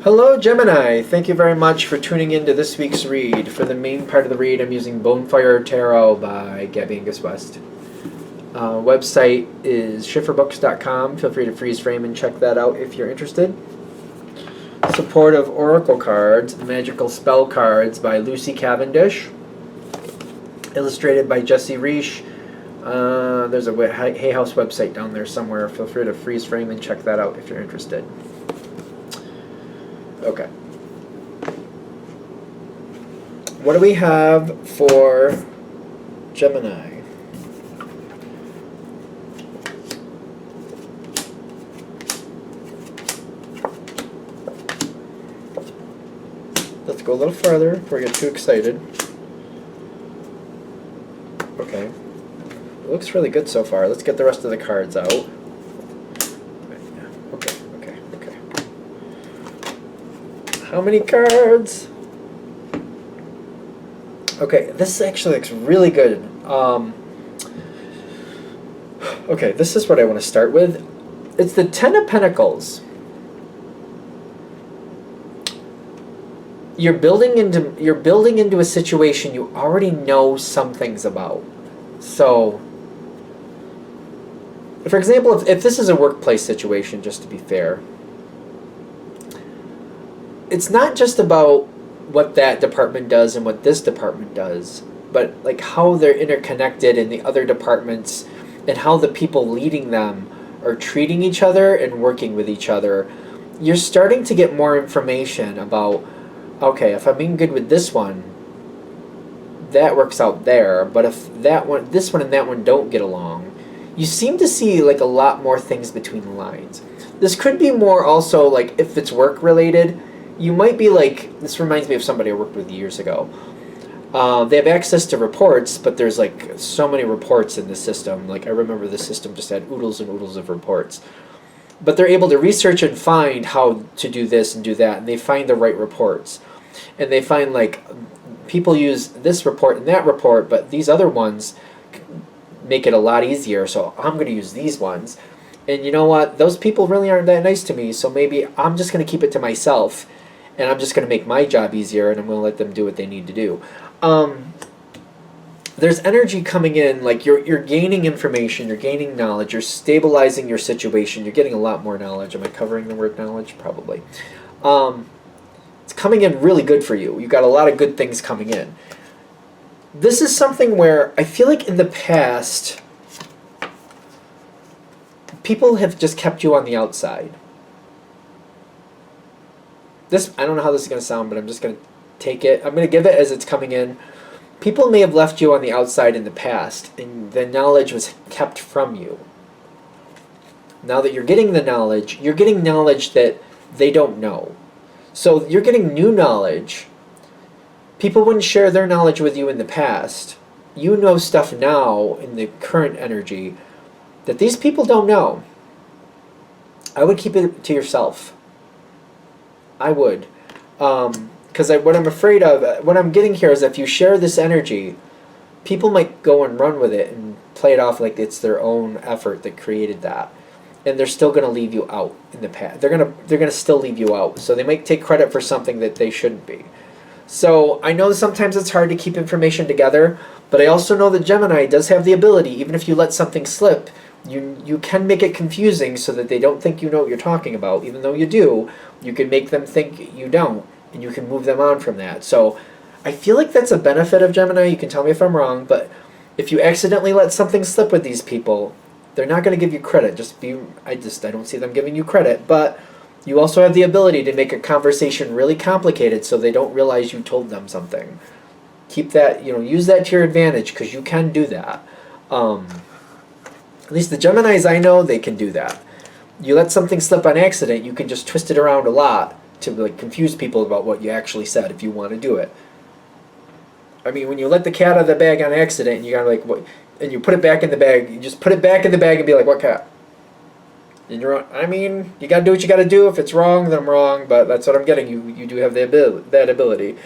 Hello Gemini, thank you very much for tuning in to this week's read. For the main part of the read, I'm using Bonefire Tarot by Gabby Angus West. Website is schifferbooks.com. Feel free to freeze frame and check that out if you're interested. Supportive Oracle cards, Magical Spell cards by Lucy Cavendish. Illustrated by Jesse Reish. There's a Hay House website down there somewhere. Feel free to freeze frame and check that out if you're interested. Okay. What do we have for Gemini? Let's go a little further before we get too excited. Okay. It looks really good so far. Let's get the rest of the cards out. Okay. How many cards? Okay, this actually looks really good. Okay, this is what I want to start with. It's the Ten of Pentacles. You're building into a situation you already know some things about. So, for example, if this is a workplace situation, just to be fair, it's not just about what that department does and what this department does, but like how they're interconnected in the other departments and how the people leading them are treating each other and working with each other. You're starting to get more information about, okay, if I'm being good with this one, that works out there, but if this one and that one don't get along, you seem to see like a lot more things between the lines. This could be more also like if it's work related. You might be like, this reminds me of somebody I worked with years ago. They have access to reports, but there's like so many reports in the system. Like I remember the system just had oodles and oodles of reports. But they're able to research and find how to do this and do that, and they find the right reports. And they find like people use this report and that report, but these other ones make it a lot easier, so I'm going to use these ones. And you know what? Those people really aren't that nice to me, so maybe I'm just going to keep it to myself. And I'm just going to make my job easier, and I'm going to let them do what they need to do. There's energy coming in, like you're gaining information, you're gaining knowledge, you're stabilizing your situation, you're getting a lot more knowledge. Am I covering the word knowledge? Probably. It's coming in really good for you. You've got a lot of good things coming in. This is something where I feel like in the past, people have just kept you on the outside. I don't know how this is going to sound, but I'm just going to take it. I'm going to give it as it's coming in. People may have left you on the outside in the past, and the knowledge was kept from you. Now that you're getting the knowledge, you're getting knowledge that they don't know. So you're getting new knowledge. People wouldn't share their knowledge with you in the past. You know stuff now in the current energy that these people don't know. I would keep it to yourself. I would. Because what I'm afraid of, what I'm getting here is if you share this energy, people might go and run with it and play it off like it's their own effort that created that. And they're still going to leave you out in the past. They're gonna still leave you out. So they might take credit for something that they shouldn't be. So I know sometimes it's hard to keep information together, but I also know that Gemini does have the ability, even if you let something slip, you can make it confusing so that they don't think you know what you're talking about. Even though you do, you can make them think you don't, and you can move them on from that. So I feel like that's a benefit of Gemini. You can tell me if I'm wrong, but if you accidentally let something slip with these people, they're not going to give you credit. I don't see them giving you credit, but you also have the ability to make a conversation really complicated so they don't realize you told them something. Keep that, use that to your advantage because you can do that. At least the Geminis I know, they can do that. You let something slip on accident, you can just twist it around a lot to like confuse people about what you actually said if you want to do it. I mean, when you let the cat out of the bag on accident, and you gotta like what, and you put it back in the bag, you just put it back in the bag and be like, what cat? And you gotta do what you gotta do. If it's wrong, then I'm wrong. But that's what I'm getting. You do have that ability.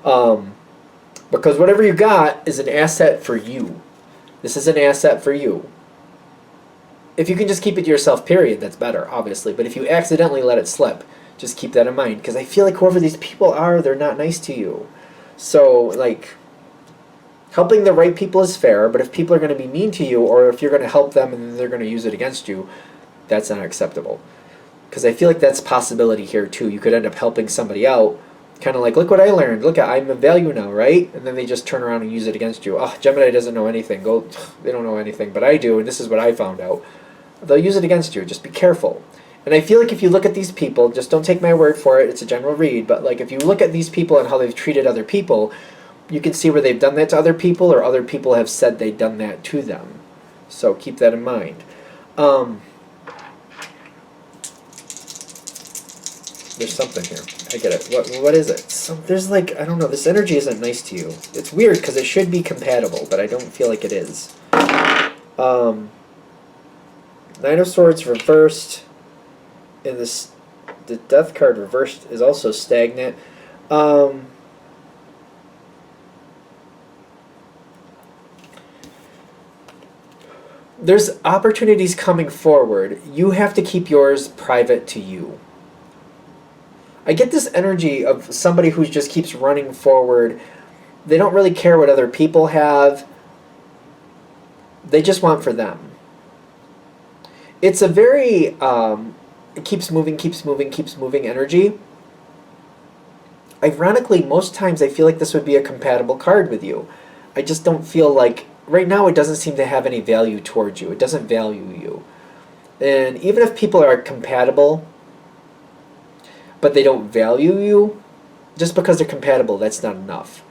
Because whatever you got is an asset for you. This is an asset for you. If you can just keep it to yourself, period, that's better, obviously. But if you accidentally let it slip, Just keep that in mind, because I feel like whoever these people are, they're not nice to you. So, like, helping the right people is fair, but if people are going to be mean to you, or if you're going to help them and they're going to use it against you, that's not acceptable. Because I feel like that's a possibility here, too. You could end up helping somebody out, kind of like, look what I learned. Look, I'm of value now, right? And then they just turn around and use it against you. Oh, Gemini doesn't know anything. They don't know anything, but I do, and this is what I found out. They'll use it against you. Just be careful. And I feel like if you look at these people, just don't take my word for it, it's a general read, but like if you look at these people and how they've treated other people, you can see where they've done that to other people, or other people have said they've done that to them. So keep that in mind. There's something here. I get it. What is it? There's like, I don't know, this energy isn't nice to you. It's weird because it should be compatible, but I don't feel like it is. Nine of Swords reversed. And the Death card reversed is also stagnant. There's opportunities coming forward. You have to keep yours private to you. I get this energy of somebody who just keeps running forward. They don't really care what other people have. They just want for them. It's a very... it keeps moving energy. Ironically, most times I feel like this would be a compatible card with you. I just don't feel like... Right now it doesn't seem to have any value towards you. It doesn't value you. And even if people are compatible, but they don't value you, just because they're compatible, that's not enough.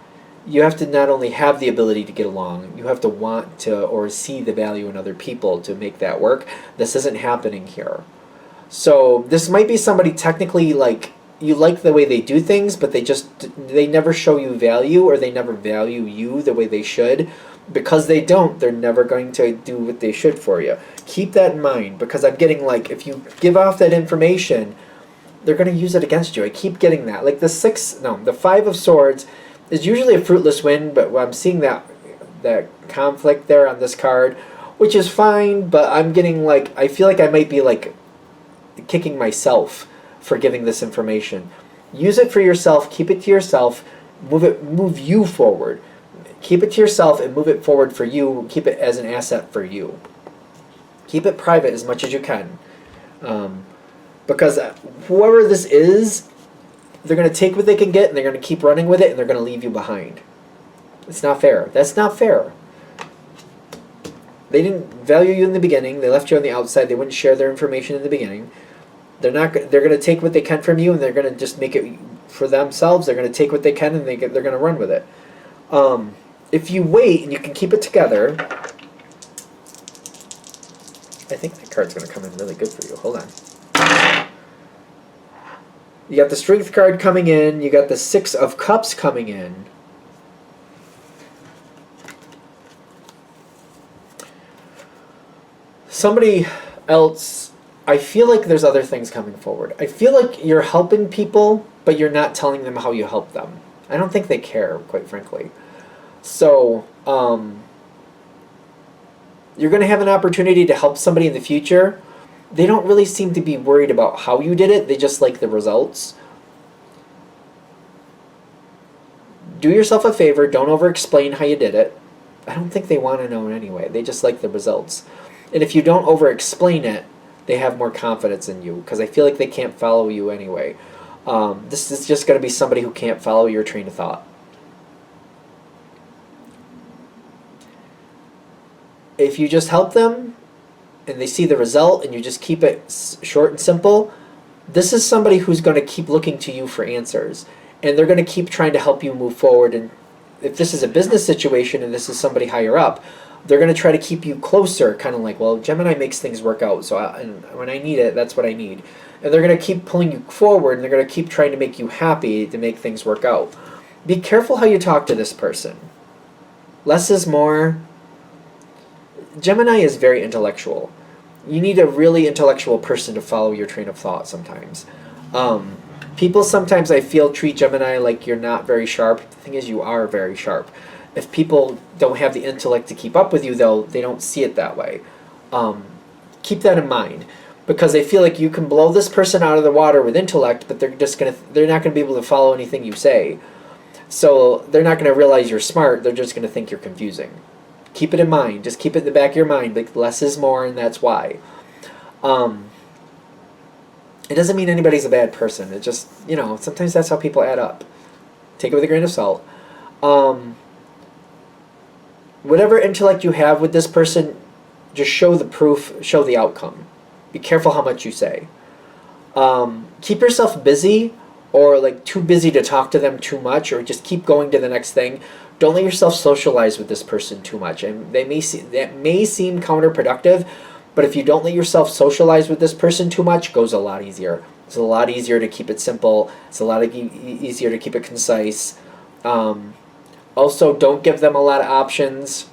You have to not only have the ability to get along, you have to want to or see the value in other people to make that work. This isn't happening here. So this might be somebody technically like you like the way they do things, but they never show you value, or they never value you the way they should. Because they don't, they're never going to do what they should for you. Keep that in mind, because I'm getting like, if you give off that information, they're going to use it against you. I keep getting that. Like the Five of Swords is usually a fruitless win, but I'm seeing that conflict there on this card, which is fine, but I'm getting like, I feel like I might be like kicking myself for giving this information. Use it for yourself, keep it to yourself, move you forward. Keep it to yourself and move it forward for you. Keep it as an asset for you. Keep it private as much as you can. Because whoever this is, they're going to take what they can get and they're going to keep running with it and they're going to leave you behind. It's not fair. That's not fair. They didn't value you in the beginning. They left you on the outside. They wouldn't share their information in the beginning. They're going to take what they can from you and they're going to just make it for themselves. They're going to take what they can and they're going to run with it. If you wait and you can keep it together, I think that card's going to come in really good for you. Hold on. You got the Strength card coming in. You got the Six of Cups coming in. Somebody else, I feel like there's other things coming forward. I feel like you're helping people, but you're not telling them how you help them. I don't think they care, quite frankly. So, you're going to have an opportunity to help somebody in the future. They don't really seem to be worried about how you did it. They just like the results. Do yourself a favor. Don't over-explain how you did it. I don't think they want to know anyway. They just like the results. And if you don't over-explain it, they have more confidence in you. Because I feel like they can't follow you anyway. This is just going to be somebody who can't follow your train of thought. If you just help them and they see the result and you just keep it short and simple, this is somebody who's going to keep looking to you for answers. And they're going to keep trying to help you move forward. And if this is a business situation and this is somebody higher up, they're going to try to keep you closer, kind of like, well, Gemini makes things work out. So and when I need it, that's what I need. And they're going to keep pulling you forward and they're going to keep trying to make you happy to make things work out. Be careful how you talk to this person. Less is more. Gemini is very intellectual. You need a really intellectual person to follow your train of thought sometimes. People sometimes, I feel, treat Gemini like you're not very sharp. The thing is, you are very sharp. If people don't have the intellect to keep up with you, though, they don't see it that way. Keep that in mind. because they feel like you can blow this person out of the water with intellect, but they're not gonna be able to follow anything you say. So they're not gonna realize you're smart. They're just gonna think you're confusing. Keep it in mind. Just keep it in the back of your mind. Like, less is more, and that's why. It doesn't mean anybody's a bad person. It just, sometimes that's how people add up. Take it with a grain of salt. Whatever intellect you have with this person, just show the proof, show the outcome. Be careful how much you say. Keep yourself busy, or like too busy to talk to them too much, or just keep going to the next thing. Don't let yourself socialize with this person too much. And that may seem counterproductive, but if you don't let yourself socialize with this person too much, it goes a lot easier. It's a lot easier to keep it simple. It's a lot easier to keep it concise. Also, don't give them a lot of options.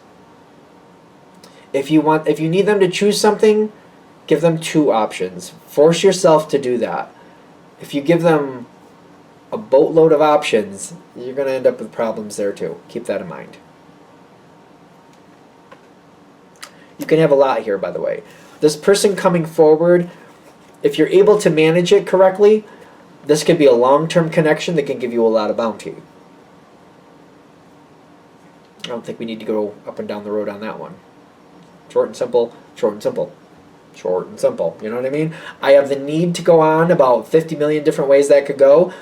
If you need them to choose something, give them 2 options. Force yourself to do that. If you give them a boatload of options, you're going to end up with problems there too. Keep that in mind. You can have a lot here, by the way. This person coming forward, if you're able to manage it correctly, this could be a long-term connection that can give you a lot of bounty. I don't think we need to go up and down the road on that one. Short and simple, short and simple. Short and simple. You know what I mean? I have the need to go on about 50 million different ways that could go.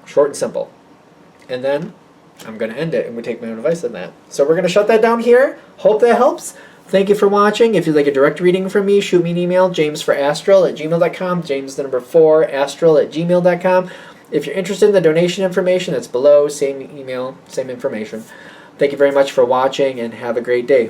Short and simple. And then I'm going to end it, and we take my own advice on that. So we're going to shut that down here. Hope that helps. Thank you for watching. If you'd like a direct reading from me, shoot me an email, jamesforastral@gmail.com, james4astral@gmail.com. If you're interested in the donation information, that's below. Same email, same information. Thank you very much for watching, and have a great day.